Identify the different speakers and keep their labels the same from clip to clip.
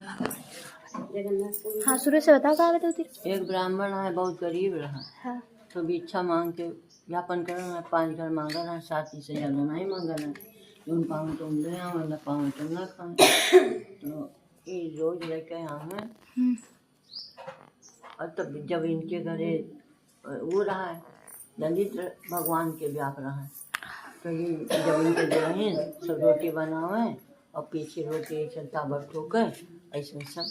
Speaker 1: हाँ, शुरू से बताओ कहाँ बताओ तेरे।
Speaker 2: एक ब्राह्मण है, बहुत गरीब रहा।
Speaker 1: हाँ।
Speaker 2: तो भिक्षा मांग के यापन कर रहा है। 5 घर मांगा रहा, 7 से ज़्यादा नहीं मांगा रहा। उन पाँव तुम ले आओ, न पाँव तुम ना खाओ। तो ये रोज लेके आवे। और तब जब इनके घरे वो रहा है, ललित भगवान के व्याप रहा है, तो ये जब इनके दुल्हन सब रोटी बनावे और पीछे रोटी ऐसे ताबड़ ठोकर ऐसे सब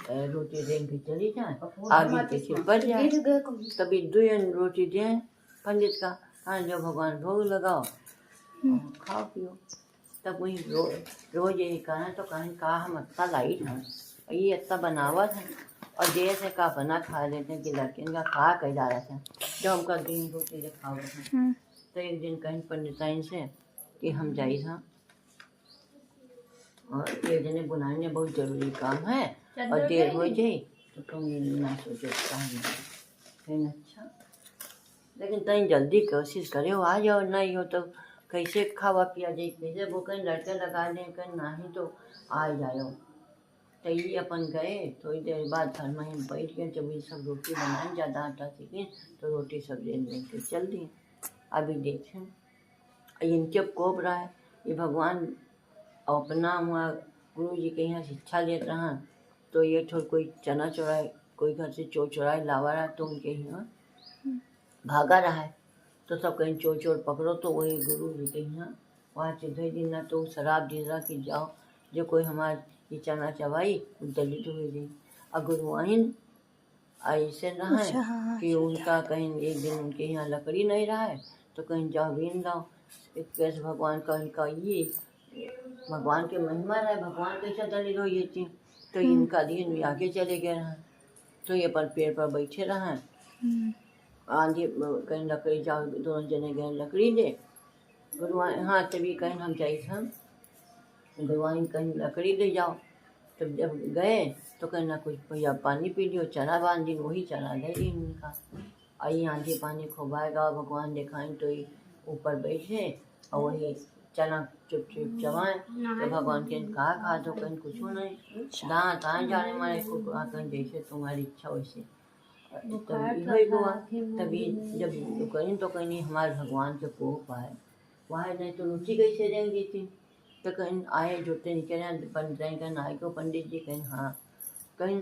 Speaker 2: रोटी दे के चली जाए, आगे पीछे बढ़ जाए। तभी 2 रोटी दें पंडित का, हाँ जो भगवान भोग लगाओ और खाओ पियो। तब वही रोज यही कहना, तो कहीं कहा हम इतना लाइट हैं, ये इतना बनावत है और देर से का बना खा लेते हैं कि लड़के का खा कह जा रहा था जब हमका दिन रोटी खाओ थे। तो एक दिन कहीं पंडिताइन से कि हम जाई था और एक जने बुनाई ने बहुत जरूरी काम है और देर हो जाए तो तुम ना सोचो कहीं। अच्छा, लेकिन तहीं जल्दी कोशिश करे हो आ जाओ, नहीं हो तो कैसे खावा पिया जाए, कैसे वो कहीं लड़के लगा लें, कहीं नहीं तो आ जाओ। तो ये अपन गए, थोड़ी देर बाद घर में हम बैठ गए। जब ये सब रोटी बनाए, ज़्यादा आटा सीखे तो रोटी सब लेके चल दिए। अभी देखें इनके कोप रहा है, ये भगवान अपना हुआ गुरु जी के यहाँ शिक्षा लेते रहा। तो ये थोड़ा कोई चना चुराए, कोई घर से चोर चुराए लावा रहा, तो उनके यहाँ भागा रहा है। तो सब कहीं चोर चोर पकड़ो, तो वही गुरु जी के यहाँ वहाँ चिधे दिन ना तो शराब दे रहा कि जाओ जो कोई हमारे ये चना चबाई दलित हो गई। और गुरुआइन ऐसे रहा है कि उनका कहीं एक दिन उनके यहाँ लकड़ी नहीं रहा है, तो कहीं जाओ बीन लाओ। एक कैसे भगवान का इनका ये भगवान के महिमा रहा, भगवान कैसा दलित हो ये थी। तो इनका दिन आगे चले गए रहा, तो ये पर पेड़ पर बैठे रहा। आंधी कहीं लकड़ी जाओ, दोनों जने गए लकड़ी ले गुरुआइन, हाँ तभी कहीं हम जाए था गुरुआइन कहीं लकड़ी ले जाओ। तब जब गए तो कहना कुछ भैया पानी पी लियो, चना बांध दी, वही चना दे दी इनका। आई आंधी पानी खोबाएगा भगवान दिखाएं, तो ये ऊपर बैठे और वही चना चुप चुप चबाएं। तो भगवान के कहा खा तो कहीं कुछ नहीं, दांत आए जाने मारे कहीं जैसे तुम्हारी इच्छा वैसे। तभी हुआ, तभी जब कहीं तो कहीं हमारे भगवान के कोप आए, वहाँ नहीं तो रुचि कैसे रहेंगी थी। तो कहीं आए जुटे निकले पंडित कहीं आए को पंडित जी कहीं हाँ कहीं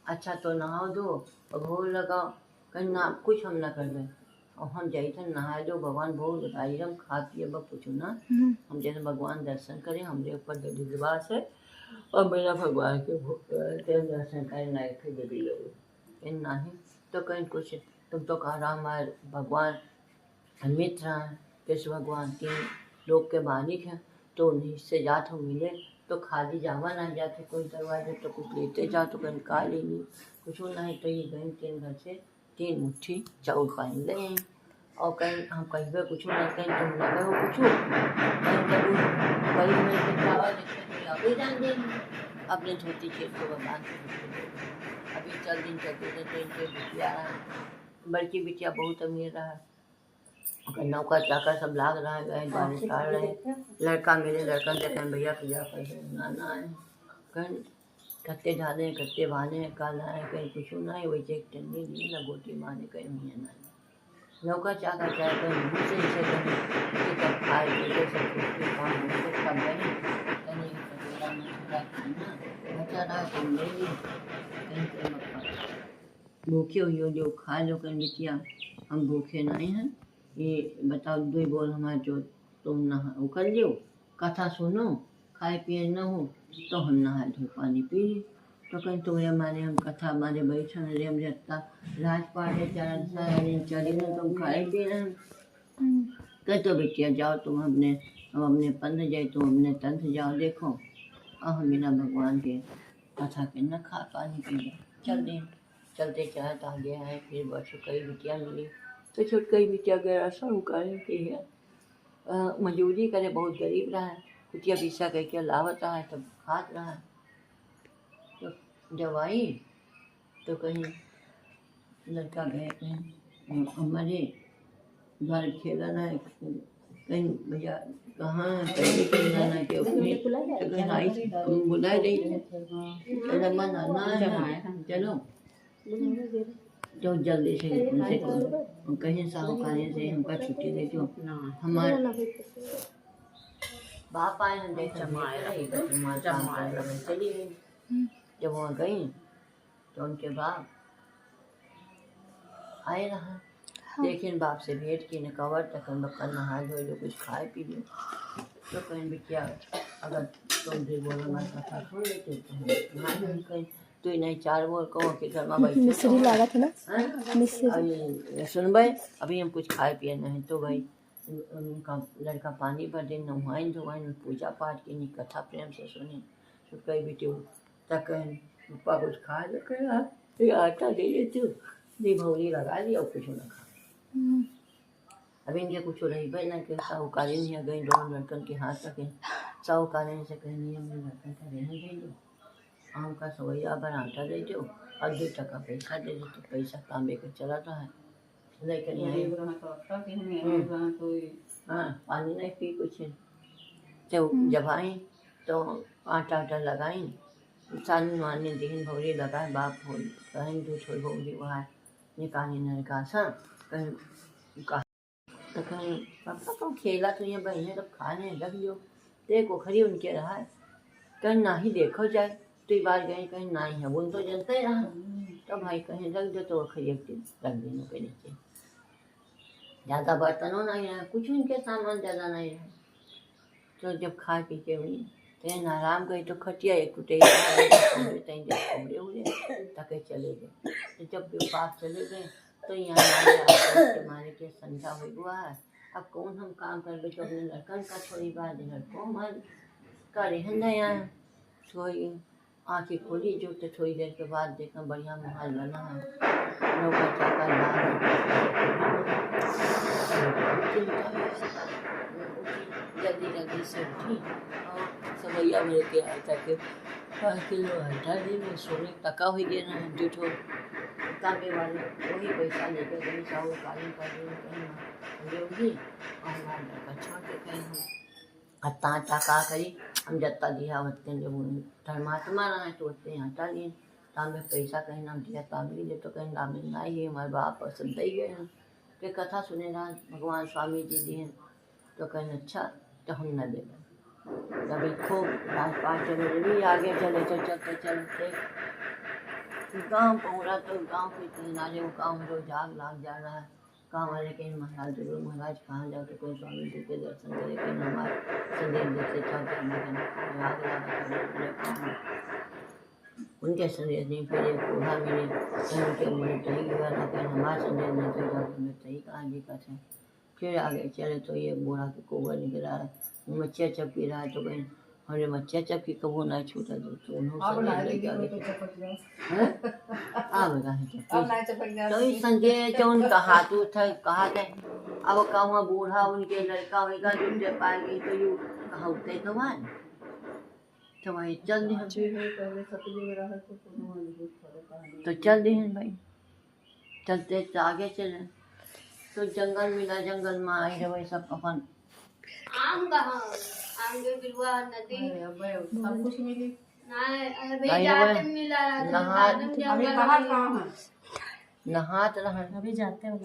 Speaker 2: अच्छा तो नहाओ दो और भोग लगाओ, कहीं ना कुछ हम ना कर दें। और हम जाए थे नहाए दो, भगवान भोग लगाई, हम खा पिए बस कुछ ना। हम जैसे भगवान दर्शन करें, हमारे ऊपर विश्वास है और मेरा भगवान के दर्शन करें ना जरूरी लोग कहीं नहीं तो कहीं कुछ। तुम तो कह रहा हमारे भगवान मित्र हैं, कृष्ण भगवान 3 लोक के मालिक हैं, तो उन्हीं से जात हो मिले तो खाली जावा ना जाते, कोई दरवाजे तो कुछ लेते जाओ तो कहीं का ले ली कुछ नहीं। तो ये कहीं 3 घर से 3 मुट्ठी चाउल पानी ले और कहीं हम कहीं पे कुछ नहीं, कहीं तुम ना करो कुछ कहीं करूँ कहीं में जावा देखते अभी जान देंगे अपने धोती खेत को भगवान के। अभी चल दिन चलते थे इनके बिटिया बड़की बिटिया बहुत अमीर रहा, नौका चाकर सब लाग रहा है, गए बारिश काट रहे हैं। लड़का मेरे लड़का कहते हैं भैया पूजा कर दे नाना है, कहीं कत्ते ढाले कत्ते बांधे काला है, कहीं कुछ नहीं वैसे एक टन्नी दी ना गोटी मारे कहीं मियाँ ना नौका चाकर चाहे कहीं मुँह से इसे कहीं खाए पीते सब कुछ काम होते सब गए कहीं कटोरा में थोड़ा खाना बचा रहा कहीं ले ली कहीं कहीं भूखे हुई हो जो खा लो कहीं बिटिया हम भूखे नहीं हैं। ये बताओ 2 बोल हमारे जो तुम नहा वो कर लियो कथा सुनो खाए पिए न हो तो हम नहा धो पानी पी ली। तो कहीं तुम्हें हमारे हम कथा हमारे बैठन रे हम जत्ता राजपाट है चली में तुम खाए पिए हैं कह तो बेटिया जाओ तुम हम अपने पंथ जाए तुम अपने तंथ जाओ देखो और हम बिना भगवान के कथा के न खा पानी पी जाओ। चल दें चलते चाहत आगे आए, फिर बस कई बिटिया मिली तो छोटकई बिटिया गया सब करे कि है मजदूरी करे, बहुत गरीब रहा है, कुटिया पीसा करके लावत रहा है तब खात रहा है। तो जब आई तो कहीं लड़का गए कहीं हमारे घर खेला है कहीं भैया कहाँ पहले के जाना के अपने तो कहीं आई बुला रही चलो मन आना है चलो तो जल्दी से उनसे कहीं साहूकारी से हमका छुट्टी दे दो हमारे बाप आए हम देख चली गई जब वहाँ गई तो उनके बाप आए रहा लेकिन बाप से भेंट की न कवर तक हम लोग का नहा धो जो कुछ खाए पी लो तो कहीं भी क्या अगर तुम भी बोलो मैं कथा सुन लेते तो कहीं तो नहीं 4 बोल कहो कि घर में बैठे
Speaker 1: मिस्री लगा था ना
Speaker 2: मिस्री सुन भाई अभी हम कुछ खाए पिए नहीं तो भाई उनका लड़का पानी भर दिन नहाइन धोवाइन पूजा पाठ की नहीं कथा प्रेम से सुनी तो कई बेटे तक पप्पा कुछ खा जो कह आटा दे देते दी भौरी लगा ली और कुछ ना खा अब इनके कुछ रही भाई ना कि साहूकारी नहीं गई दोनों लड़कन के हाथ रखे साहूकारी से कहीं नहीं अपने लड़कन का रहने दे दो आम का सवैया भर आटा दे दो और 2 टका पैसा दे दो तो पैसा काम लेकर चला रहा है लेकिन हाँ पानी नहीं पी कुछ तो जब आई तो आटा आटा लगाई सानी मानी दिन भौरी लगाए बाप हो कहीं दूध हो भौरी वहाँ निकाली नरकासा कहीं कहा तो कहीं पापा तुम खेला तो ये बहने तब खाने लग लो देखो खरी उनके रहा है कहीं ना ही देखो जाए तो बार गए कहीं ना ही है वो तो जनता ही रहा तो भाई कहीं रख दो तो खरी एक दिन रख देने के नीचे ज़्यादा बर्तनों नहीं रहा कुछ उनके सामान ज़्यादा नहीं रहा तो जब खा पी के हुई तो आराम गई तो खटिया एक टूटे कमरे उड़े तक चले गए तो जब पास चले गए तो यहाँ मारे के संध्या हुआ है अब कौन हम काम कर बे तो अपने लड़कन का थोड़ी बात लड़कों मन करे है नया थोड़ी आँखें खोली जो तो थोड़ी देर के बाद देखा बढ़िया माहौल बना है लोग बच्चा का जल्दी से उठी और सवैया मेरे के आए तक 5 किलो आटा दी में सोने टका हो गया ना जूठो तांबे वाले वही पैसा लेकर कहीं साहूकारी का कहीं और का छोड़ के कहीं हत्ता टका करी हम जत्ता दिया होते जब धर्मात्मा रहा तो उतने आटा लिए तांबे पैसा कहीं नाम दिया तांबे दे तो कहीं नाम नहीं है हमारे बाप पसंद ही गए हैं कि कथा सुने रहा भगवान स्वामी जी दिए तो कहीं अच्छा तो हम न दे कभी खूब राजपाट चले भी आगे चले तो चलते चलते गांव पहुँचा तो गांव के किनारे वो गाँव में जो जाग लाग जा रहा है गाँव वाले कहीं महाराज जरूर महाराज कहाँ जाओ तो कोई स्वामी जी के दर्शन करे कहीं हमारे संदेश देते चलते हमें आग लगा उनके संदेश नहीं फिर एक बूढ़ा मिले कहीं उनके मुझे तही हुआ था कहीं हमारा संदेश नहीं तो जाकर मैं तही कहाँ जी का थे फिर आगे चले तो ये बूढ़ा के कोबर निकला है मच्छिया चप पी रहा है तो कहीं हमने मच्छिया चप की कबू ना छूटा तो तो इस संजय चौन कहा तू था कहा थे अब कहूँ बूढ़ा उनके लड़का होगा जुटे पाएगी तो यू कहते तो मान तो भाई चल दी तो चल दी भाई चलते आगे चले तो जंगल मिला जंगल में आई रहे सब अपन
Speaker 3: आम कहाँ आम के बिलवा नदी सब कुछ मिली
Speaker 2: नहात रहन
Speaker 1: अभी जाते हैं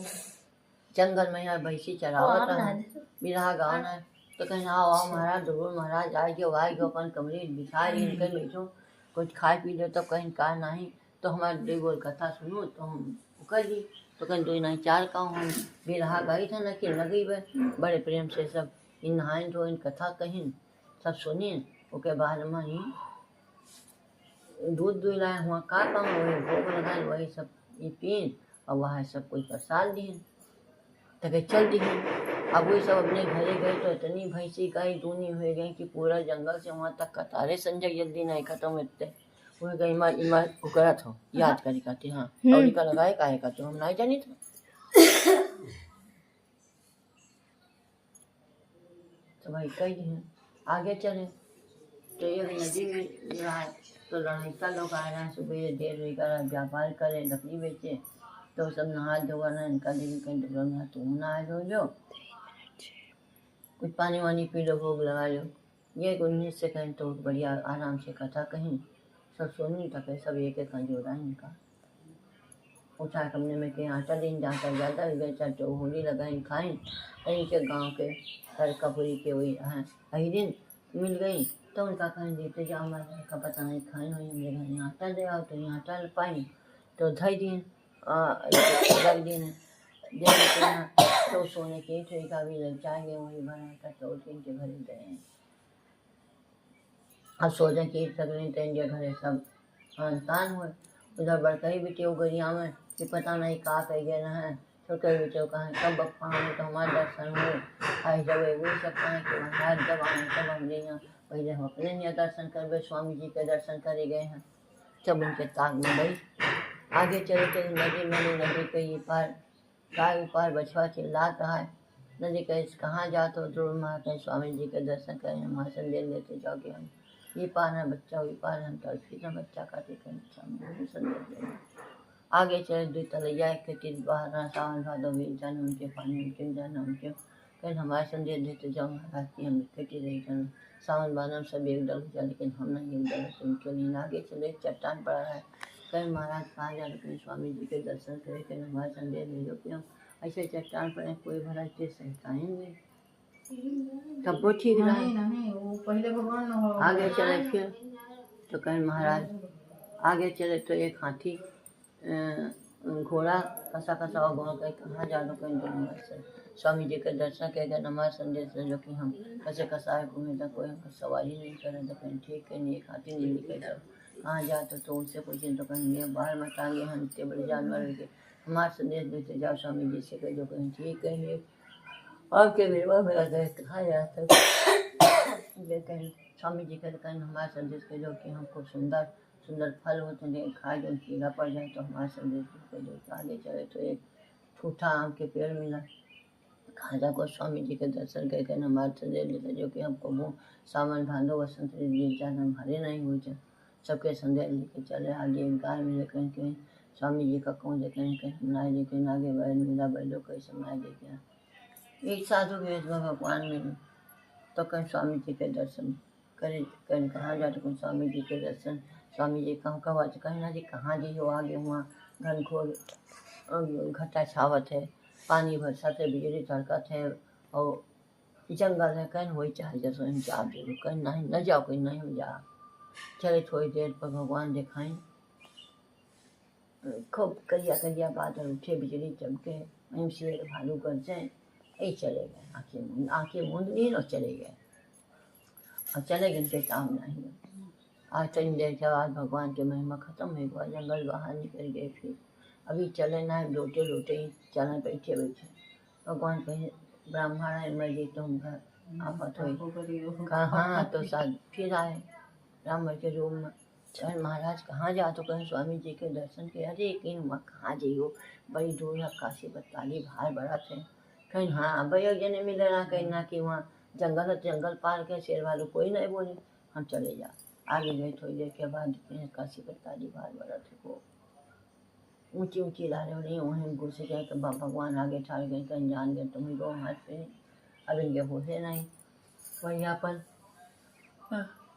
Speaker 2: जंगल में यहाँ भैंसी चरावत रहन बिरहा गाँव है तो कहीं आओ आओ महाराज जरूर महाराज आएगे अपन कमरे बिछा रही निकल बैठो कुछ खाए पी लो तो कहीं कहा नहीं तो हमारे दे बोल कथा सुनो तो हम कर ली तो कहीं 2 नहीं 4 का हम बिरहा गई था ना कि लगी वह बड़े प्रेम से सब इन नहाइन जो इन कथा कहीं सब सुनिए उसके बाद में ही दूध दुलाए हुआ का वही भोग लगाए वही सब ये पीन और वहाँ सब कोई प्रसाद दिए तक चल दिए अब वही सब अपने घरे गए तो इतनी भैंसी गाय दूनी हो गई कि पूरा जंगल से वहाँ तक कतारे संजय जल्दी नहीं खत्म होते वो गई इमा उकरा था याद करी कहती हाँ और का लगाए काहे का तो हम नहीं जानी था तो भाई कई दिन आगे चले तो ये नदी में रहा तो लड़का लोग आ रहा है सुबह देर हुई कर व्यापार करे लकड़ी बेचे तो सब नहा धोना इनका दिन कहीं तो तुम नहा धो लो कुछ पानी वानी पी लो, भोग लगा लो। ये 19 से कहें तो बढ़िया आराम से कथा कहीं सब सोनी तक सब एक एक जोड़ा इनका उठा कमरे में के आटा दिन जाता ज़्यादा बेचा तो होली लगाई खाएं। कहीं के गांव के हर कपूरी के वही अही दिन मिल गई तो उनका कहीं देते जाओ, हमारे का पता नहीं खाएं हुई मेरे घर यहाँ आटा ले आओ, तो यहाँ आटा पाई तो ढाई दिन रख दिन तो सोने के ट्रे का भी लग जाएंगे वही बना था तो के घर गए। अब सोचे कि सगने तेंगे घरे सब तान हुए। उधर बड़का ही बेटे गरिया में कि पता नहीं का कह गए ना है, छोटे बेटे कहें कब बप्पा हमें तो हमारे दर्शन हुए आए जब वही सब कहें कि महाराज जब आए तब हम यहाँ पहले हम अपने यहाँ दर्शन कर स्वामी जी के दर्शन करे गए हैं। सब उनके ताक में गई आगे चले चले नदी के ये पार गाय पार बछवा चिल्ला रहा है। नदी कहे कहाँ जाते हो, ध्रुव माँ कहे स्वामी जी के दर्शन करें, हम भाषण दे लेते जाओगे, हम ये पार है बच्चा वही पार हम तड़फी ना बच्चा का संदेश आगे चले दुई तलैया के तीर बाहर सावन भादो भी जन उनके पानी उनके जन उनके कहीं हमारे संदेश देते जाओ महाराज की हम कटी रही जन सावन भादो सब एक दल हो जाए लेकिन हम नहीं एक दल से उनके लिए आगे चले चट्टान पड़ा है। कहीं महाराज कहाँ जा रहे स्वामी जी के दर्शन करे, कहीं हमारे संदेश दे दो कि हम ऐसे चट्टान पड़े कोई भला चीज सहकाएंगे तब वो ठीक रहे।
Speaker 1: वो पहले भगवान न हो।
Speaker 2: आगे चले फिर तो कहीं महाराज आगे चले तो एक हाथी घोड़ा कसा कसा और घोड़ा कहीं कहाँ जा लो कहीं दूर से स्वामी जी के दर्शन कहेगा नमाज संदेश जो कि हम कसे कसा घूमे तो कोई हमको सवारी नहीं करे तो कहीं ठीक है नहीं एक हाथी नहीं निकल जाओ कहाँ जाते तो उनसे पूछे तो कहीं बाहर मत आगे हम इतने बड़े जानवर के हमारे संदेश देते जाओ स्वामी जी से कह जो कहीं ठीक है आपके मेवा मेरा गए कहाँ जाता कहीं स्वामी जी का कहीं हमारे संदेश के जो कि हमको सुंदर सुंदर फल होते हैं खाए जो कीड़ा पड़ जाए तो हमारे संदेश के जो आगे चले तो एक ठूठा आम के पेड़ मिला खाजा को स्वामी जी के दर्शन करके हमारे संदेश देते जो कि हमको वो सावन भादो वसंत जन हरे नहीं हो जाए सबके संदेश लेके चले आगे एक गाय मिले कहीं कहीं स्वामी जी का कौन से कहीं कहीं नाय लेके आगे बैल मिला बैलो कहीं सब नाय लेके एक साधु वेश में भगवान मिले तो कहीं स्वामी जी के दर्शन करे कहीं कहाँ जाते कहीं स्वामी जी के दर्शन स्वामी जी कहाँ कहाँ आज कहीं ना जी कहाँ जी हो आगे वहाँ घनघोर घटा छावत है पानी बरसात है बिजली तड़कत है और जंगल है कहीं वही चाहे जैसे हम जा दे कहीं नहीं न जाओ कहीं नहीं जा चले थोड़ी देर पर भगवान दिखाएं खूब करिया करिया बादल उठे बिजली चमके वहीं शेर भालू गरजे यही चले गए आँखें मूंद ली और चले गए और चले गए उनके काम नहीं। आज तीन देर के बाद भगवान की महिमा खत्म हुआ जंगल बाहर निकल गए फिर अभी चले ना लोटे लोटे ही चले बैठे बैठे भगवान कहे ब्राह्मण है मर गई तुम घर आफत हुई कहाँ तो साथ फिर आए ब्राह्मण के रूम में चल महाराज कहाँ जा तो कहीं स्वामी जी के दर्शन के अरे कहीं वहाँ कहाँ जाइयो बड़ी दूर है काशी बताली भार बड़ा थे कहीं हाँ भैया जने मिले ना कहीं ना कि वहाँ जंगल जंगल पार के शेर वालों कोई नहीं बोले हम चले जा आगे गए थोड़ी देर के बाद काशी बताली भार बड़ा थे को ऊंची ऊंची लारे हो रही वहीं घुस गए तो भगवान आगे ठाड़ गए कहीं जान गए तुम ही दो हाथ पे अब इनके होते नहीं वहीं पर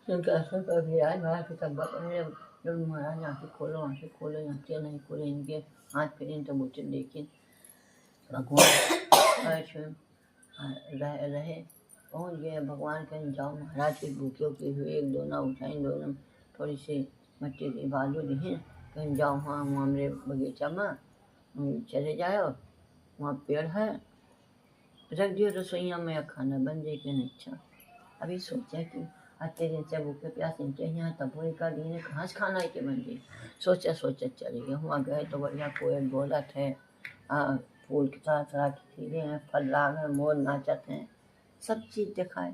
Speaker 2: सिंहासन पर विराजमान के तब जब महाराज आँखें खोलो आँखें नहीं खोले इनके हाथ फिर तो मुझे देखे भगवान रहे पहुँच गए भगवान कहीं जाओ महाराज के भूखे के हुए एक दोना उठाई दोनों थोड़ी सी मट्टी की बालू दी कहीं जाओ वहाँ मेरे बगीचा में चले जाओ वहाँ पेड़ है रख दियो रसोईया में खाना बन जाए कि अच्छा अभी सोचा कि आते दिन से भूखे प्यासे यहाँ तब वही का दिन कहाँ से खाना के बन गई सोचा चले गए वहाँ गए तो बढ़िया कोयल बोला थे फूल की तरह तरह की चीज़ें हैं फल राग हैं मोर नाचत हैं सब चीज़ दिखाए।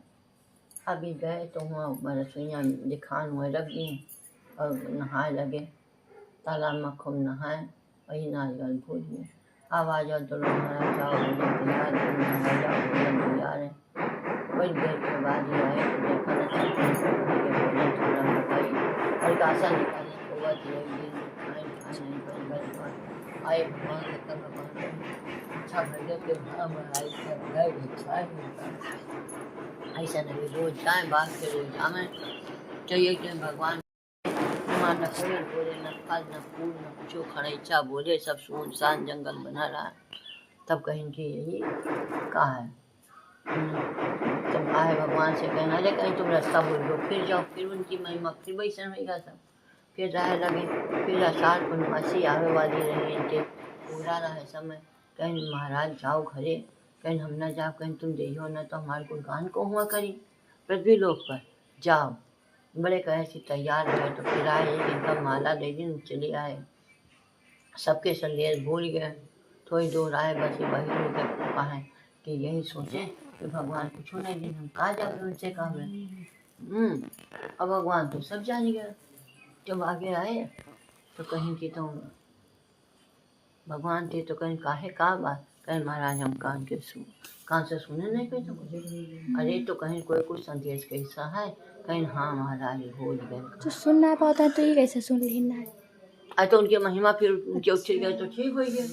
Speaker 2: अभी गए तो वहाँ रसोईया दिखान हुए रख दी और नहाए लगे तालाब में खूब नहाए वही नारियल भूल गए आवाज़ और दोनों महाराज जाओ तैयार है बड़ी देर के बाद ही आए तो देखा और आशा निकाली होगा आए भगवान अच्छा भर के हाँ महाराज का है अच्छा है। ऐसा नहीं रोज जाए बात के रोज जाए चाहिए कि भगवान न पेड़ बोले न फल न फूल न कुछो खड़ैचा बोले सब सुनसान जंगल बना रहा। तब कहीं कि यही कहा है तब आए भगवान से कहना अरे कहीं तुम रास्ता भूल लो फिर जाओ फिर उनकी महिमा फिर वैसन होगा सब फिर राह लगे फिर आषाढ़ पूर्णमासी आवे वाली रही इनके पूरा रहे समय कहीं महाराज जाओ घरे कहीं हम न जाओ कहीं तुम जइहो न तो हमारे गुणगान को हुआ करी पृथ्वी लोक पर जाओ बड़े कहे से तैयार हुए तो फिर आए एक इनका माला दे दिन चले आए सबके संदेश भूल गए थोड़ी दूर आए बस वही लोग कहा कि यही सोचे कि भगवान कुछ नहीं दिन हम कहा जाकर उनसे कहा अब भगवान तो सब जान गया जब आगे आए तो कहीं कि तुम भगवान थे तो कहीं काहे का बात कहीं महाराज हम कान से सुने नहीं कहीं तो कुछ अरे तो कहीं कोई कुछ संदेश कैसा है कहीं हाँ महाराज भूल गए
Speaker 1: तो सुनना पाता है तो ये कैसे सुन लेना है
Speaker 2: आज तो उनके महिमा फिर उनके उठ गए तो ठीक हो गया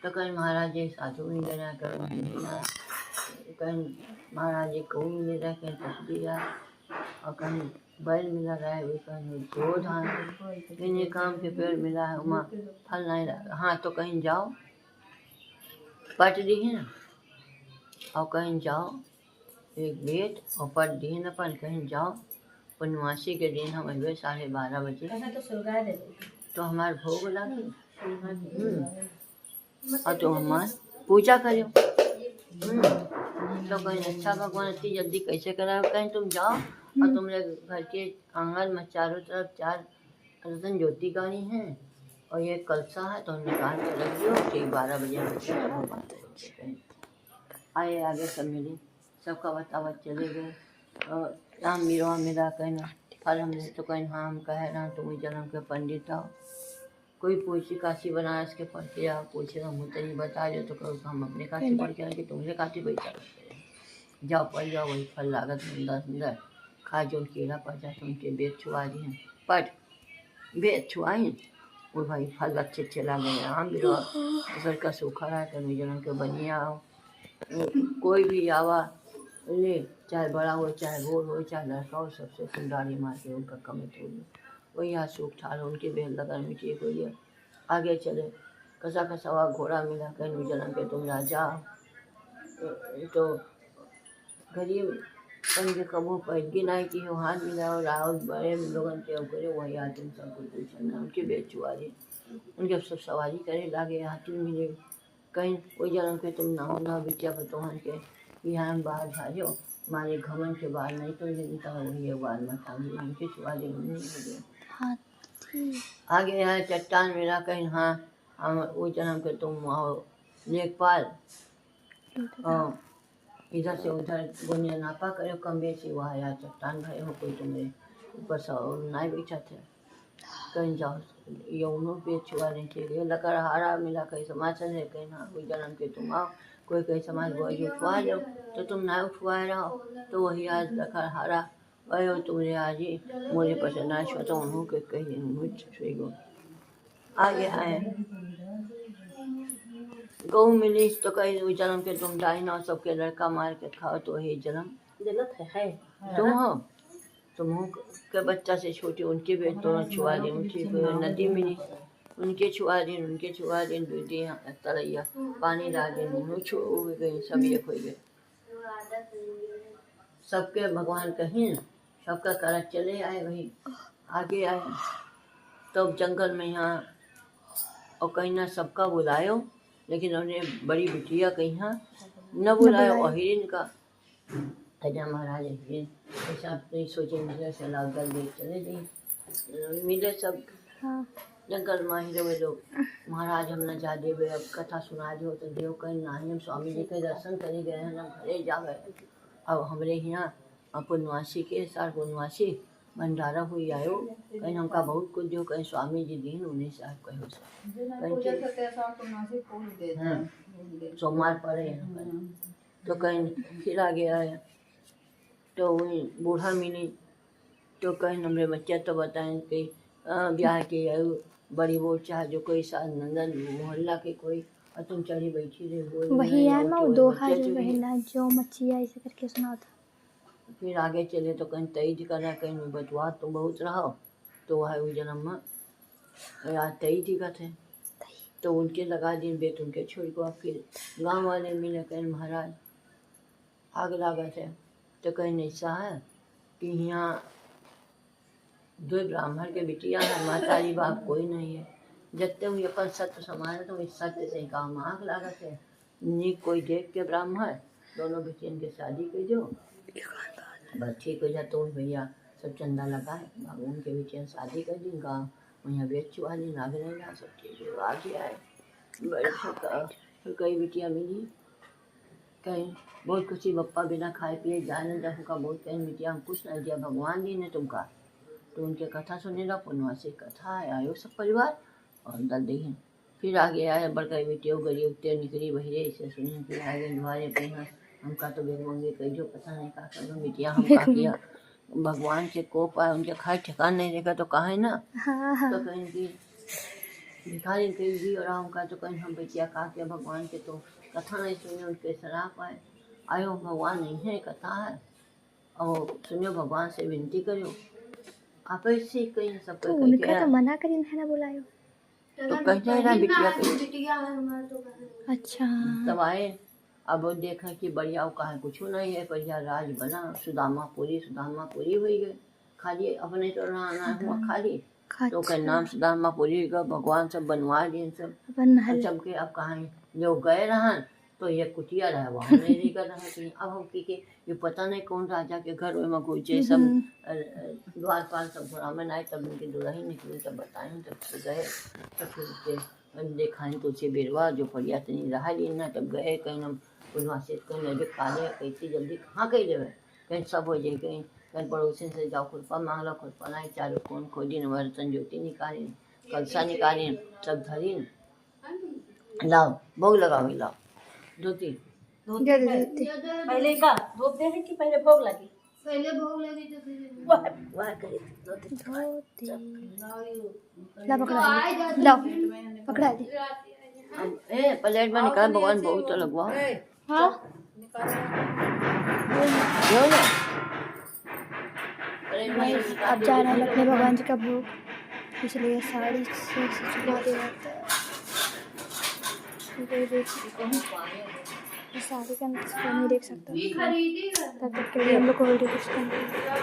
Speaker 2: तो कहीं महाराज जी साधु नहीं लेना कहीं महाराज जी को मिल रहा कहीं तस्वीर और कहीं बैल मिला रहा है कहीं दो धान कहीं काम के पेड़ मिला है वहाँ फल नहीं रहा हाँ तो कहीं जाओ पट दी है ना और कहीं जाओ एक बेट और पट दी है ना अपन कहीं जाओ पूर्णमासी के दिन हम अबे 12:30 बजे तो हमारे भोग लगे और तो हमारे पूजा करो तो कहीं अच्छा भगवान इतनी जल्दी कैसे करा कहीं तुम जाओ और तुमने घर के आंगन में चारों तरफ 4 रतन ज्योति गाड़ी हैं और ये कलसा है तो निकाल के रख दो ठीक 12 बजे आए आगे सब मिले सबका बतावत चले गए और राम मीरा मेरा कहना फल हमने तो कहीं हाँ हम कह रहा तुम जन्म के पंडित आओ कोई पूछी काशी बनारस के पढ़ के आओ पूछे हम मुझे बता दो तो कहो हम अपने काशी पढ़ के आए कि तुमसे काशी पैसा जाओ पढ़ जाओ वही फल लागत सुंदर सुंदर खा जो केला पड़ जाए तो उनके बेद छुआ दिए पट बेद छुआए वो भाई फल अच्छे अच्छे लगे आम भी सर का सूखा रहा तो जन्म के बनिया आओ कोई भी आवा ले चाहे बड़ा हो चाहे गोल हो चाहे लड़का हो सबसे सुंदरी मार के उनका कमी थोड़ी वही यहाँ सूख ठाल उनके बेल लगा मिट्टी को ये आगे चले कसा कसा हुआ घोड़ा मिला कहीं जन्म के तुम राजा तो गरीब पंजे कबू पैदगी नहीं की हो हाथ मिला और रावत बड़े लोगन के करे वही आदमी सब कुछ पूछना उनके बेच चुआरी उनके सब सवारी करे लागे हाथी मिले कहीं कोई जन्म के तुम ना ना बिटिया बतौहन के यहाँ बाहर भाजो हमारे घमन के बाल नहीं तो जिनका वही बाल मत आगे उनके चुआरी नहीं हो गए आगे यहाँ चट्टान मेरा कहीं हाँ वो जन्म के तुम आओ लेखपाल इधर से उधर गुनिया नापा करो कम बेची वहाँ या चट्टान भरे हो कोई तुम्हें ऊपर से नहीं बैठा थे कहीं जाओ यौनों पे छुआ नहीं चाहिए लकर हारा मिला कहीं समाचार है कहीं ना कोई जन्म के तुम आओ कोई कहीं समाज वही उठवा लो तो तुम ना उठवाए रहो तो वही आज लकर हारा वही हो तुमने आज ही मुझे पसंद ना छुआ तो उन्हों के कहीं मुझ आगे आए गऊ मिली तो कहीं जन्म के तुम डाई ना सबके लड़का मार के खाओ तो वही जन्म गलत है तुम हो तुम हो के बच्चा से छोटे उनके भी तो छुआ दी उनकी नदी मिली उनके छुआ दिन दूधी तरैया पानी डाल दिन छू गई सब एक हो गए सबके भगवान कहीं सबका कर चले आए वही आगे आए तब तो जंगल में यहाँ और कहीं ना सबका बुलायो लेकिन उन्हें बड़ी बिटिया कहीं हाँ न बुलायो और हिरन का अजा महाराज हिरन ऐसा नहीं सोचे मिले से लागल देख चले गई मिले सब जंगल में ही रहे लोग महाराज हम न जा देवे अब कथा सुना दो तो देव कहीं ना हम स्वामी जी के दर्शन करे गए हैं हम घरे जावे अब हमारे यहाँ पूर्णवासी के साथ पूर्णवासी भंडारा हुई आयो कहीं हमका बहुत कुछ जो कहीं स्वामी जी दीन उन्हें साहब कहो सोमवार पड़े तो कहीं फिर आगे आया तो वही बूढ़ा मिली तो कहीं हमारे बच्चा तो बताएं कि ब्याह की है, बड़ी वो चाहे जो कोई नंदन मोहल्ला के कोई, और तुम चढ़ी बैठी रहे बोल
Speaker 1: वही है मैं दोहा जो बहना जो मच्छिया ऐसे करके सुना था।
Speaker 2: फिर आगे चले तो कहीं तेज करा, कहीं बचवा तुम बहुत रहो, तो वह वो जन्म में यार तेज दिखत है, तो उनके लगा दिन बेट उनके छोड़ को। फिर गांव वाले मिले, कहीं महाराज आग लागत है, तो कहीं ऐसा है कि यहाँ दो ब्राह्मण के बिटिया है, माताजी बाप कोई नहीं है, जबते हुए अपन सत्य समाज तो इस सत्य से काम आग लागत है। नी कोई देख के ब्राह्मण दोनों बेटियन के शादी कर जो बस ठीक हो जाए, तो भैया सब चंदा लगाए बाबू उनके बेटियन शादी कर दी, गाँव वहाँ बेच वाली नाग रहेगा, सब ठीक आ गया है। बड़े फिर कई बिटिया मिली, कहीं बहुत खुशी बप्पा बिना खाए पिए जाने जा का, बहुत कहीं बिटिया हम कुछ नहीं दिया भगवान जी ने तुमका, तो उनके कथा सुनेगा पुनवासी कथा है, आयो सब परिवार और दल दही। फिर आगे आए बड़का बेटियों गरीब उठते निकली बहिरे ऐसे सुने, फिर आगे दुआरे पे हमका तो बेगमंगे कही जो पता नहीं का कर बिटिया हम का किया, भगवान के कोप आए, उनके खाए ठिकान नहीं देखा तो कहा है ना। तो कहीं की भिखारी कही भी और हमका, तो कहीं हम बेटिया का किया भगवान के तो कथा नहीं सुने, उनके शराब आए आयो भगवान नहीं है कथा है, और सुनियो भगवान से विनती करो आप ऐसे कहीं सब
Speaker 1: तो उनका तो मना करी है ना बुलायो,
Speaker 2: तो कहते ना बिटिया
Speaker 1: अच्छा
Speaker 2: तब आए। अब वो देखा कि बढ़िया कहा कुछ नहीं है, बढ़िया राज बना, सुदामा पूरी हुई गई, खाली अपने तो रहना हुआ खाली, तो का नाम सुदामा पूरी का भगवान सब बनवा दिए सब जम के। अब कहाँ जो गए रहन तो ये कुटिया रहा वहाँ नहीं कर रहा थी। अब हम की ये पता नहीं कौन राजा के घर में घुसे, सब द्वारपाल सब घोड़ा में आए, तब उनकी दुल्ही निकली, तब बताएं तब गए, तब फिर देखा तो उसे बेरवा जो फरिया नहीं रहा लेना, तब गए कहीं हम पुनवासी कहीं नजर काले कैसी जल्दी कहाँ कही देवे, कहीं सब हो जाए, कहीं पड़ोसी से जाओ खुरपा मांग लो, खुरपा नहीं चारों कौन खोजी नवरतन ज्योति निकाली, कलसा निकाली, सब धरी लाओ भोग लगाओ, लाओ धोती
Speaker 4: पहले का धूप दे कि पहले भोग लगी,
Speaker 3: पहले भोग लगी तो फिर
Speaker 2: वाह करे धोती
Speaker 1: ला पकड़ा ला पकड़ा दे।
Speaker 2: अब प्लेट में निकाल भगवान बहुत तो लगवा
Speaker 1: हाँ
Speaker 2: जो ना
Speaker 1: अब जा रहे हैं लखनऊ भगवान जी का भोग, इसलिए साड़ी से छुपा दे रहता है। साड़ी का नक्शा नहीं देख सकता, तब तक के लिए हम लोग को वीडियो कुछ लगेगा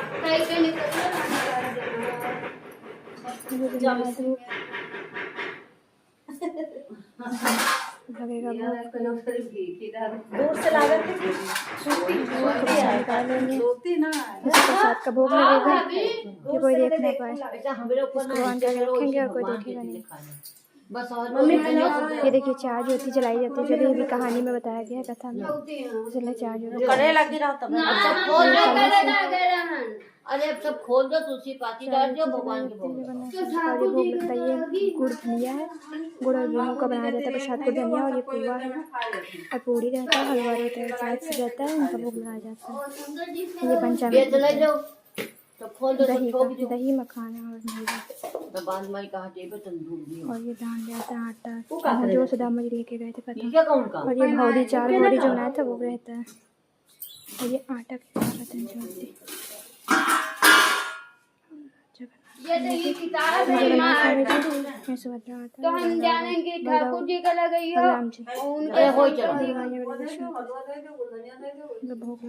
Speaker 4: दूर से लागत
Speaker 1: प्रसाद का भोग लगेगा कि कोई देख नहीं पाए, भगवान के आगे रखेंगे और कोई देखेगा नहीं। ये देखिए चार ज्योति जलाई जाती है, जो भी कहानी में बताया गया कथा में, इसलिए चार ज्योति
Speaker 4: करे लगी रहा तब
Speaker 2: अरे अब सब खोल दो, तुलसी पाती डाल दो, भगवान के भोग
Speaker 1: भोग लगता है। ये गुड़ धनिया है, गुड़ और गेहूँ का बनाया जाता है प्रसाद, गुड़ धनिया, और ये पुआ है और पूरी रहता है, हलवा रहता है, चाट से रहता है, उनका भोग बनाया जाता है। ये पंचामृत दही मखाना और और ये दान रहता है आटा, जो सुदामा जी लेके गए थे पता, और ये भौरी चार भौरी जो बनाया था वो रहता है, और ये आटा के रहता है ज्योति।
Speaker 3: ये किताब है तो हम जानेंगे ठाकुर जी का लगाइए उनके
Speaker 1: भोग लग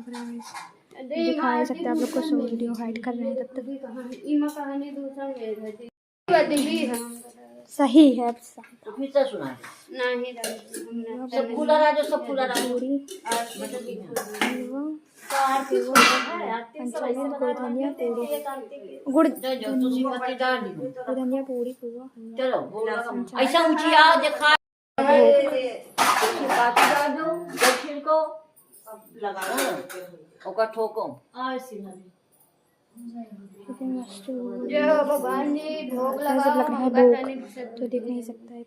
Speaker 1: रहा है, दिखा नहीं सकते आप लोग को, सो वीडियो हाइड कर रहे हैं तब तक।
Speaker 3: इमा कहानी दूसरा में
Speaker 1: सही है
Speaker 2: तो फिर से सुना
Speaker 3: नहीं
Speaker 2: सब खुला रहा, जो सब खुला रहा
Speaker 1: पूरी पंचामृत गुड़ धनिया पूरी गुड़
Speaker 2: तुलसी पत्ती डाल दी,
Speaker 1: गुड़ धनिया पूरी पुआ
Speaker 2: चलो भोग लगा। ऐसा ऊंची आ देखा पाती डाल दो, दक्षिण को लगा ओका ठोको
Speaker 3: जो भगवान जी भोग
Speaker 1: सब लग रहा है भोग तो देख नहीं सकता है।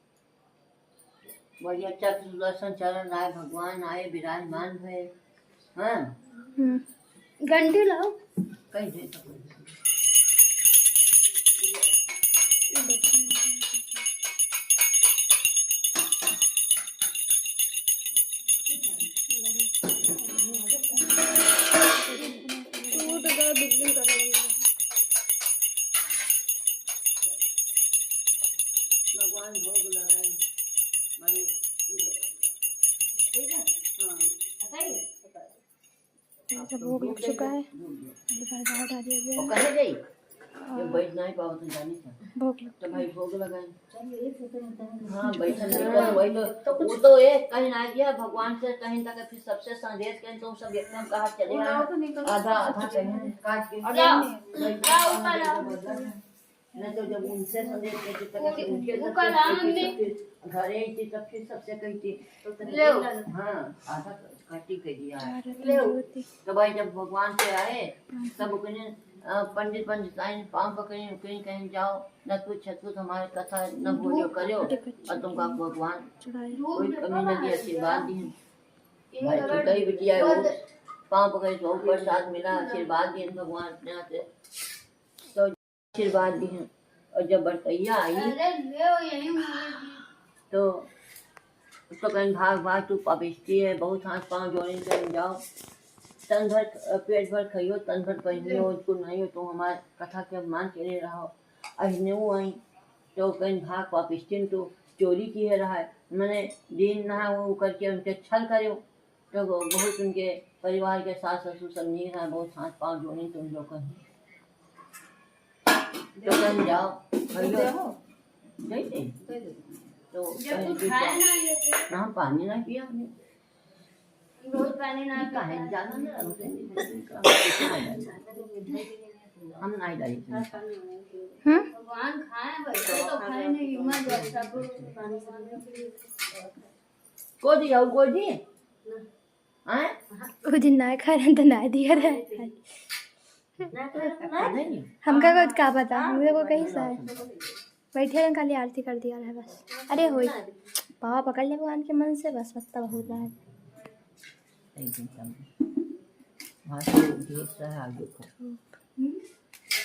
Speaker 2: बढ़िया चक्र सुदर्शन चरण आए, भगवान आए विराजमान भय। हाँ
Speaker 3: घंटी लाओ
Speaker 2: कहीं दे
Speaker 1: बिल्ली का
Speaker 2: भगवान भोग लगाए भाई ठीक है हाँ
Speaker 1: सब भोग लग चुका है। हटा दिया गया
Speaker 2: और कहे गई ये बैठ नहीं पाओ तो जानी था
Speaker 1: भोग लग
Speaker 2: तो भाई भोग लगाए हाँ बैठन नहीं कर वही तो वो तो एक कहीं आ गया भगवान से कहीं तक फिर सबसे संदेश कहीं तुम सब एकदम कहा चले आधा आधा कहीं काट के नहीं तो जब उनसे संदेश कहती तक उनके घरे थी तब फिर सबसे कहती हाँ आधा काटी कह दिया तो भाई जब भगवान से आए सब कहीं पंडित पाँव पकड़े कहीं कहीं जाओ न कुछ छतुत हमारे कथा न बोलो करो और तुमका भगवान कोई कमी न दी आशीर्वाद दी भाई छोटा ही बिटिया वो पाँव पकड़े तो प्रसाद मिला आशीर्वाद दिए भगवान अपने हाथ से तो आशीर्वाद दिए और जब बरकैया आई तो उसको कहीं भाग भाग तू पबिस्ती है बहुत हाथ पाँव जोड़े कहीं जाओ तन भर पेट भर खाइयो तन भर पहनियो उसको नहीं हो तो हमारे कथा के मान के ले रहा अहिने आई तो कहीं भाग पापिस्तीन तो चोरी की है रहा है मैंने दिन नहा वो करके उनके छल करे तो बहुत उनके परिवार के सास ससुर सब नहीं रहा बहुत हाथ पाँव जोड़े तुम लोग कहीं तो कहीं जाओ तो ना पानी ना पिया हमने
Speaker 3: रोज पानी ना
Speaker 2: काहे जाना ना हम नहीं डाली
Speaker 3: भगवान खाए बैठे तो खाए नहीं हिम्मत जैसा
Speaker 2: को दिया को दी हैं
Speaker 1: वो दिन ना खा रहे तो ना दिया रहे
Speaker 2: नहीं
Speaker 1: हमका कुछ क्या पता मुझे को कहीं सा है बैठे रहे खाली आरती कर दिया है बस अरे होई पावा पकड़ ले भगवान के मन से बस पत्ता बहुत रहा है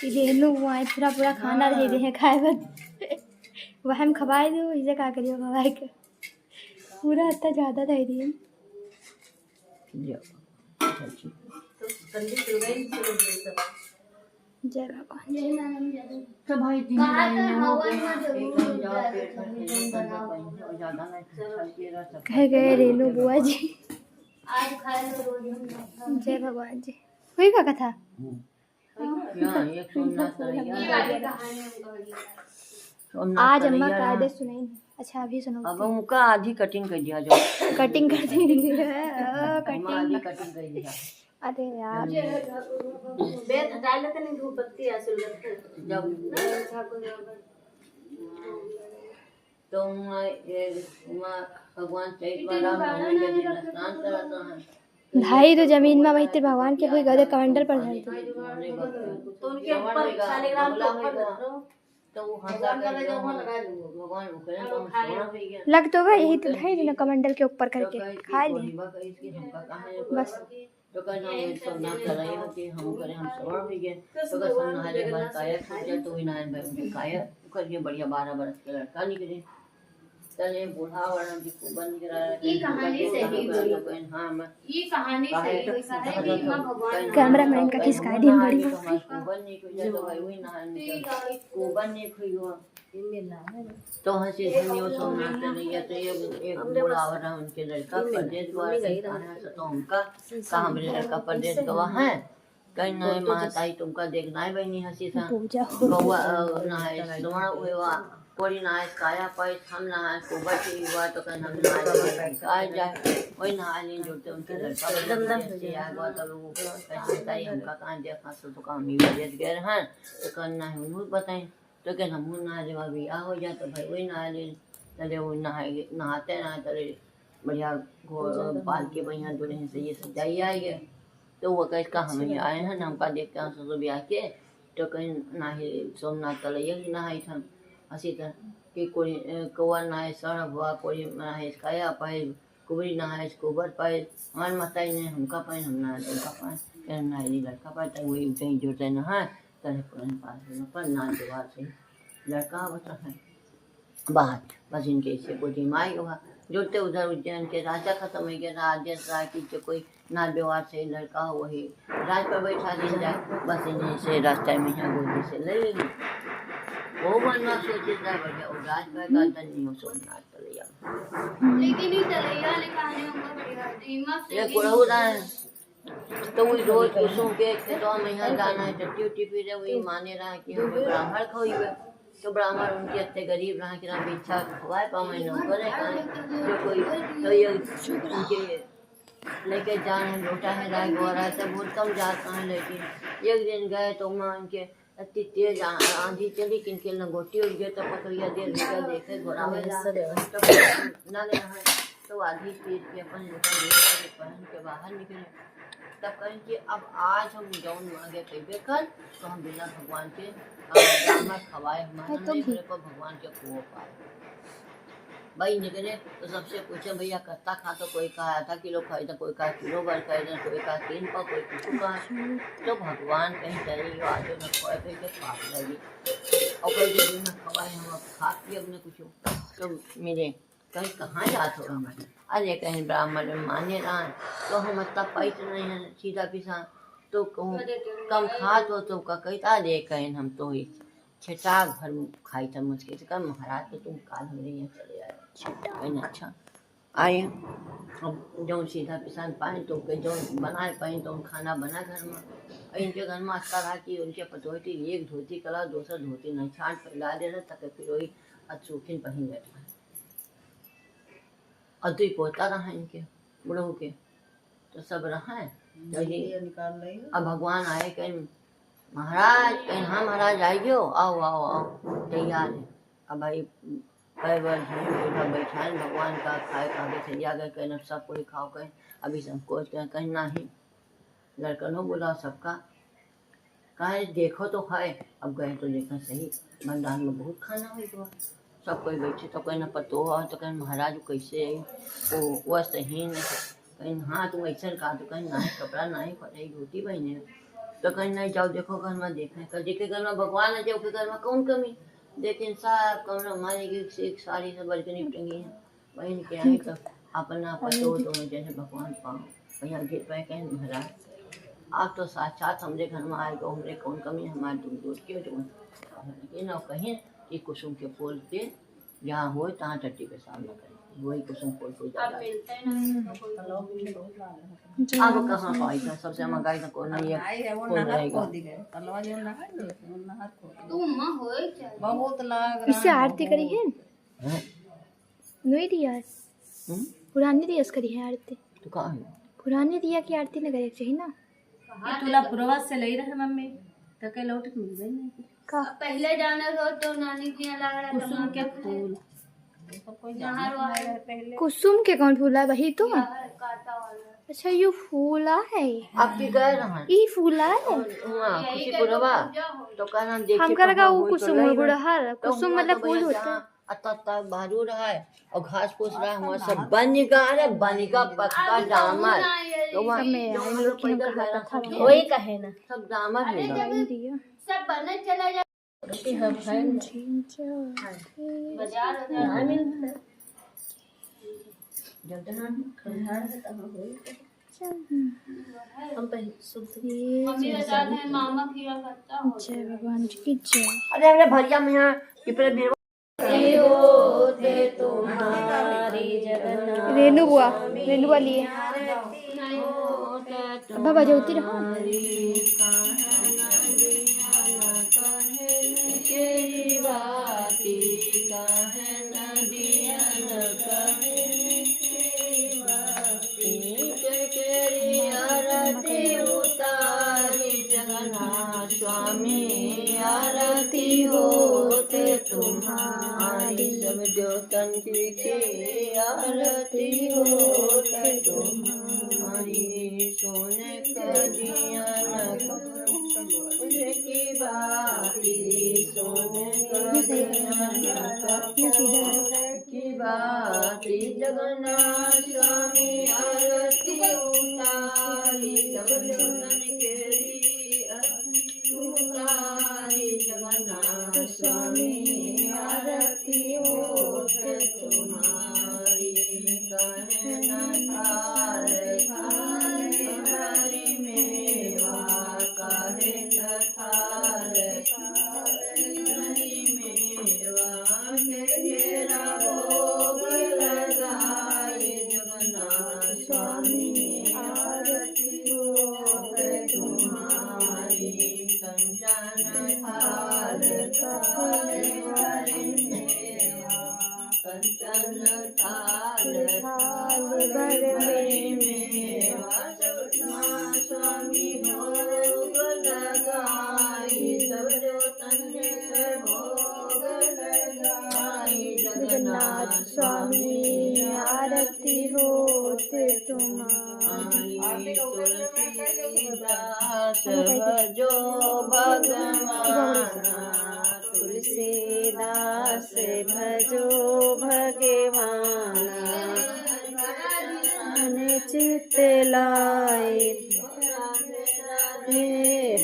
Speaker 1: रेनू वो आए पूरा पूरा खाना दे दे हैं खाए बस वह हम खवाए दो इसे क्या करियो खवाए के पूरा इतना ज़्यादा दे दिए जय भगवान
Speaker 2: तो भाई दिन
Speaker 1: कह गए रेनू बुआ जी
Speaker 3: आज खाए लो रोज
Speaker 1: जय भगवान जी हुई का कथा आज अम्मा कायदे सुनाई अच्छा अभी सुनो
Speaker 2: अब उनका आधी कटिंग कर दिया जाओ
Speaker 1: कटिंग कर दी
Speaker 2: आधी कटिंग कर दिया
Speaker 1: अरे यार
Speaker 3: बेत हटा लेते नहीं धूप पत्ती ऐसे लगते
Speaker 2: जब तो भगवान स्नान कराता है
Speaker 1: भाई तो जमीन में वही भगवान के हुई गधे कमांडर पर धर
Speaker 3: तो उनके ऊपर शालिग्राम के ऊपर
Speaker 2: तो वो हंसा कर भगवान उकरे तो सोना हो गया
Speaker 1: लग तो गया यही तो भाई ना कमंडल के ऊपर करके खा लिए बस
Speaker 2: तो कहना हम सब ना कर रहे हो कि हम करें हम सवार हो गए तो का सब नहाले बार काया सोचा तो ही नहाए भाई उनके काया करके बढ़िया 12 बरस के लड़का निकले चले बूढ़ा वाला जी को बन गिरा
Speaker 3: ये कहानी से ही हुई
Speaker 2: हां मैं
Speaker 3: ये कहानी से ही हुई है कि मां भगवान
Speaker 1: कैमरामैन का किसका दिन बड़ी
Speaker 2: को बन नहीं कोई तो भाई वही नहाने को बन नहीं कोई हुआ तो हंसी धनियो सोना नहीं तो एक बूढ़ा वाला उनके लड़का परदेश गवा तो उनका कहा हमरे लड़का परदेश गवा है कहीं नहीं माताई तुमका देखना है बहनी हंसी था कौवा नहाए दोड़ा हुआ कोरी नहाए काया पाए हम नहाए कोबा की हुआ तो कहीं हम नहाए काय जाए वही नहा लें जोड़ते उनके लड़का से आ गया तब वो कैसे बताइए हमका कहाँ देखा तो काम ही परदेश गए हैं तो करना है उन्होंने बताएं तो क्या हम नहा जब ब्याह हो जाए तो भाई वही नहा ले चले वो नहाते ना चले बढ़िया घोड़ पाल के बढ़िया दुल्हन से ये सजाई आएंगे तो वो कह का हम आए हैं ना हमका देखते हैं ससुर ब्याह के तो कहीं नहा सोमनाथ तलैया नहाई था हंसी था कि कोई कौआ नहाए सड़ हुआ कोई नहाए काया पाए कुबरी नहाए गोबर पाए हमारे माता ने हमका पाए हम नहाए उनका पाए नहाए नहीं लड़का पाए तो वही कहीं जोड़ते नहाए तरह पुराने पास पर ना के बाद से लड़का बता है बात बस इनके इससे कोई दिमाग होगा जोड़ते उधर उज्जैन के राजा खत्म हो गया राजेश राय की जो कोई ना व्यवहार से लड़का हो वही राज पर बैठा दिन जाए, बस इन्हीं से रास्ते में यहाँ गोदी से ले लेंगे। वो बनना सोचे था बढ़िया, और राज पर का नहीं हो सोमनाथ चलिया,
Speaker 3: लेकिन ही चलेगा ले कहानी होगा बढ़िया दीमक से
Speaker 2: ये कुड़ऊ रहा है तो वही रोज कुसुम के तो हम यहाँ जाना है टट्टी उट्टी फिर वही माने रहा है कि हम ब्राह्मण खोइबे, तो ब्राह्मण उनके इतने गरीब रहा कि ना भिक्षा खवाए पावे न करे जो कोई तो ये उनके लेके जान है लोटा है राय गोरा है तो बहुत कम जाता है। लेकिन एक दिन गए तो वहाँ उनके इतनी तेज आंधी चली कि इनके लंगोटी उड़ गए, तो पकड़िया देर भीतर देखे घोड़ा में न ले रहा तो आधी पीट के अपन लोटा पहन के बाहर निकले। तब कहें कि अब आज हम जौन मांगे पेबे कर, तो हम बिना भगवान के ब्राह्मण खवाए हमारा नहीं मेरे को भगवान के खो पाए। भाई निकले तो सबसे पूछे भैया कत्ता खा, तो कोई कहा आधा किलो खाई था, कोई कहा किलो भर खाई था, कोई कहा 3 पाव, कोई कुछ कहा। तो भगवान कहीं चले आज न खोए कहीं के पाप लगी और कोई दिन में खवाए हम अब खा पी अब न कुछ। तो मेरे कहीं कहाँ जात हो हमारे, अरे कहीं ब्राह्मण माने रहा तो हम इतना पैस नहीं है सीधा पिसा, तो कहूँ कम खात हो तो कहता अरे कहीं हम तो ही छठा घर खाई था मुझके से कहा महाराज तो तुम काल हमारे यहाँ चले आए। अच्छा आए अब जो सीधा पिसान पाए तो के जो बनाए पाए तो हम खाना बना घर में। इनके घर में अच्छा रहा कि उनके पतोहती एक धोती कला दूसरा धोती नहीं छाट फैला दे रहा तक फिर वही अचूखिन पहन बैठा है। और तो पोता रहा इनके बुढ़ऊ के तो सब रहा है। अब भगवान आए कहीं महाराज, कहीं हाँ महाराज आइयो आओ आओ आओ तैयार है। अब भाई पैर बैठा है भगवान का खाए खागे तैयार गए कहना सब कोई खाओ कहें अभी संकोच कहें कहीं नहीं लड़कनों बोला सबका कहे देखो तो खाए। अब गए तो देखा सही भंडार में बहुत खाना हुई तो सब कोई बैठे तो कहना पतो हो तो कहीं महाराज कैसे वो सही नहीं कहीं हाँ तुम ऐसा कहा तो कहीं ना कपड़ा ना ही पड़े धोती बहने तो कहीं नहीं जाओ देखो घर में देखें कर जिसके घर में भगवान है उसके घर में कौन कमी। लेकिन सब कौन हमारे एक साड़ी से बल्कनी टंगी है बहन के आई तो अपना पतो तो जैसे भगवान पाओ भैया गिर पाए कहें महाराज आप तो साक्षात हमरे घर में आए तो हमरे कौन कमी हमारे तुम दोस्त क्यों जो ना कहें कि कुसुम के फूल के जहाँ हो तहाँ टट्टी पे सामना करें वही कुसुम फूल को अब कहाँ पाई था सबसे महंगाई तो कौन नहीं है कौन रहेगा।
Speaker 1: इससे आरती करी है नहीं दिया पुरानी दिया करी है आरती
Speaker 2: तो कहाँ है
Speaker 1: पुरानी दिया की आरती न करे चाहिए ना
Speaker 4: तुला पुरवा से ले रहे मम्मी तो के लौट के मिल गई
Speaker 1: का
Speaker 3: पहले जाना हो तो नानी जी लगा रहा
Speaker 4: कुसुम के फूल
Speaker 1: कुसुम के कौन फूला वही तो
Speaker 3: काटा वाला
Speaker 1: अच्छा ये फूला है
Speaker 2: आपकी गए रहा
Speaker 1: ये फूला है
Speaker 2: वहाँ खुशी पुरवा तो कहना देखे
Speaker 1: हम कर का वो कुसुम गुड़हल कुसुम मतलब फूल होता है
Speaker 2: अतः बाजू रहा है और घास फूस रहा है वहाँ सब बन का पक्का डामर तो वहाँ
Speaker 4: वही कहे ना
Speaker 2: सब डामर है
Speaker 3: सब बने चला जा बाजार
Speaker 4: हम पहले शुद्ध
Speaker 3: मम्मी बताते हैं मामा किया करता हो
Speaker 1: जय भगवान जी की जय।
Speaker 2: अरे अरे भैया मैं यहाँ पिपरे
Speaker 1: रेनू बुआ लिए बाबा जौती रहा
Speaker 2: स्वामी आरती होते तुम्हारी सब देवतन की आरती होते तुम्हारी सोने का दिया की बाती सोने का की बाती जगन्नाथ स्वामी आरती उतारी सब देवतन के जगन्नाथ स्वामी आरती होते तुम्हारी कहना थारे तुम्हारी कंचन थाल कमल कंचन थाल
Speaker 1: थाल भर में
Speaker 2: स्वामी भोग लगाई सब जो तन्ने से भोग लगाई
Speaker 1: जगन्नाथ स्वामी आरती होते तुम्हारी
Speaker 2: तुलसीदास भजो भगवान तुलसीदास भजो भगवान मन चित लाए